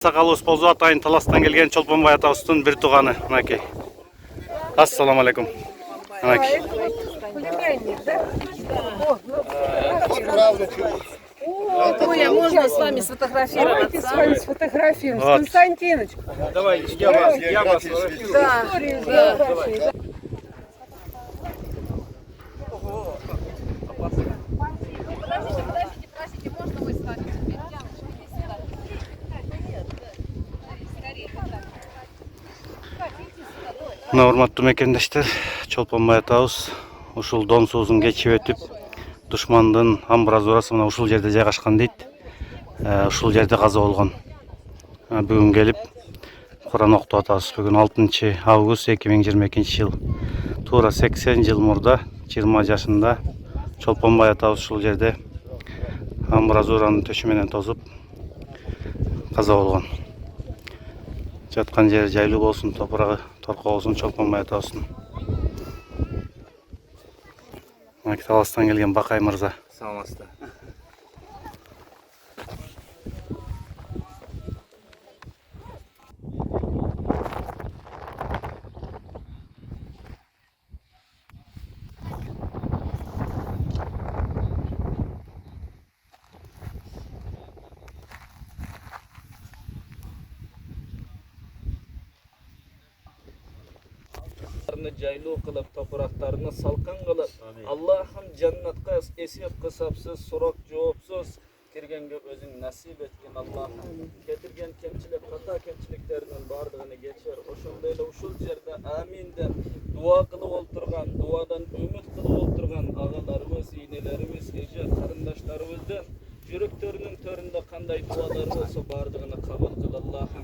Сакалыбыз болсо атайын Таластан келген Чолпонбай атабыздын бир тууганы. Мынакей. Ассаламу алейкум. Мынакей. Оля, можно с вами сфотографироваться? Давайте с вами сфотографируемся. Вот. Константинович. Давай, я вас. Да. Подождите, можно мы с вами теперь? Мына урматтуу мекендештер, Чолпонбай атабыз ушул Дон суусун кечип өтүп, душмандын амбразурасы мына ушул жерде жайгашкан дейт. Ушул жерде каза болгон. Бүгүн келип Куран окутуп атабыз. Бүгүн 6 август 2022 жыл. Туура 80 жыл мурда 20 жашында Чолпонбай атабыз ушул жерде амбразуранын төшү менен тосуп каза болгон. Жаткан жери жайлуу болсун, топурагы торко болсун Чолпонбай атабыздын. Таластан келген Бакай мырза. Саламатсыздар. Жайлуу кылып, топурактарыны салкын кылып, Аллахым жаннатка эсеп кысапсыз, сурак жоопсуз киргенге өзүң насип эткен Аллахым. Кетирген кемчилик, ката кемчиликтеринин бардыгын кечир. Ошондой эле ушул жерде амин деп дуа кылып олтурган, дуадан үмүт кылып олтурган агаларыбыз, ийнелерибиз, эже карындаштарыбыздын жүрөктөрүнүн төрүндө кандай дуалар болсо бардыгын кабыл кыл Аллахым.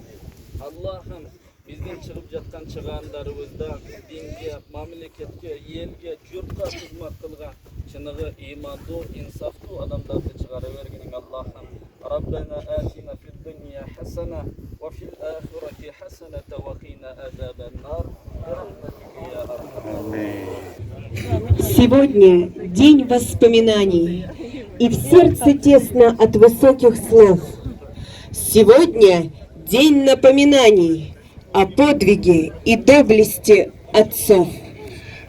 Аллахым биздин чыгып жаткан чыгаандарыбыздан динге, мамлекетке, элге, журтка кызмат кылган чыныгы имандуу, инсафтуу адамдарды чыгара бергениң Аллахым. Раббана атина фид дунья хасана ва фил ахирати хасаната ва кина азабан нар. Бирахматика я архамар. Сегодня день воспоминаний, и в сердце тесно от высоких слов. Сегодня день напоминаний о подвиге и доблести отцов.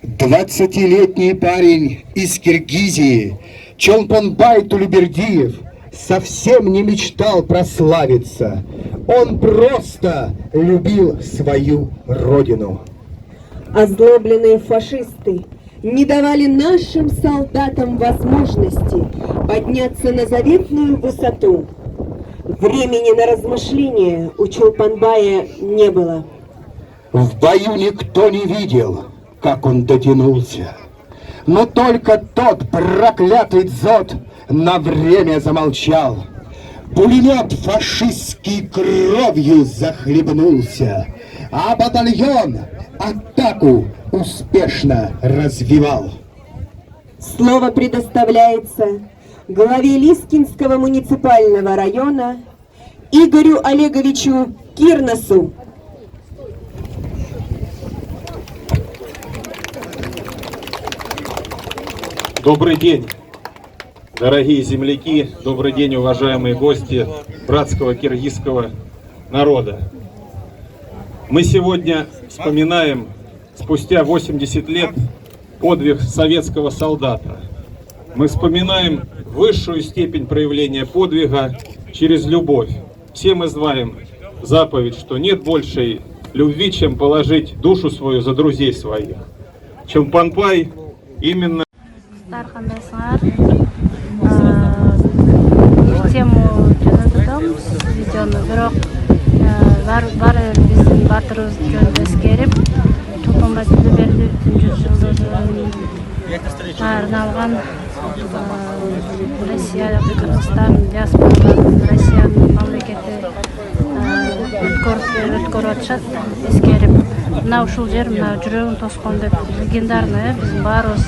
20-летний парень из Киргизии, Чолпонбай Тулебердиев, совсем не мечтал прославиться. Он просто любил свою родину. Озлобленные фашисты не давали нашим солдатам возможности подняться на заветную высоту. Времени на размышления у Чолпонбая не было. В бою никто не видел, как он дотянулся. Но только тот проклятый дзот на время замолчал. Пулемет фашистский кровью захлебнулся, а батальон атаку успешно развивал. Слово предоставляется главе Лискинского муниципального района Игорю Олеговичу Кирносу. Добрый день, дорогие земляки, добрый день, уважаемые гости братского киргизского народа. Мы сегодня вспоминаем спустя 80 лет подвиг советского солдата. Мы вспоминаем высшую степень проявления подвига через любовь. Все мы знаем заповедь, что нет большей любви, чем положить душу свою за друзей своих. Чолпонбай именно... Тему жанагыдам видеону бирок баары биздин батырыбыз жөнүндө эскерип Чолпонбай Тулебердиевдин 100 жылдыгын арналган Россия, Кыргызстан, диаспораларын Россиянын мамлекети өткөрүп атышат, эскерип. Мына ушул жер, мына жүрөгүн тоскон деп легендарный, биздин баарыбыз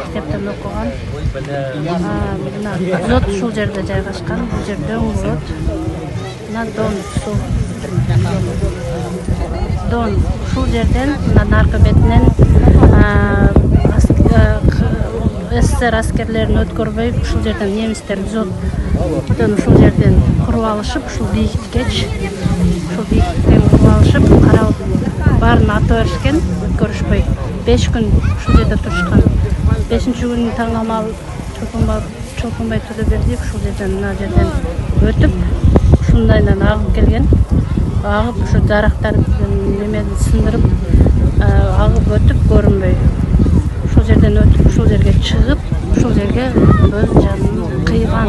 китептен окуган. Мына зот ушул жерде жайгашкан, бул жерде болот. Мына Дон суу. Дон ушул жерден мына наркы бетинен СССР аскерлерин өткөрбөй ушул жерден немистер дзоттон ушул жерден куруп алышып, ушул бийиктикечи ушул бийиктиктен куруп алышып, каралып баарын ата беришкен, өткөрүшпөй 5 күн ушул жерде турушкан. 5-күнү таңамал Чолпонбай Төлөбердиев ушул жерден мына жерден өтүп, ушундайдан агып келген. Агып ушу дарактарды немени сындырып, агып өтүп көрүнбөй. Ушул жерден өтүп, ушул жерге чыгып, ушул жерге өз жанын кыйган.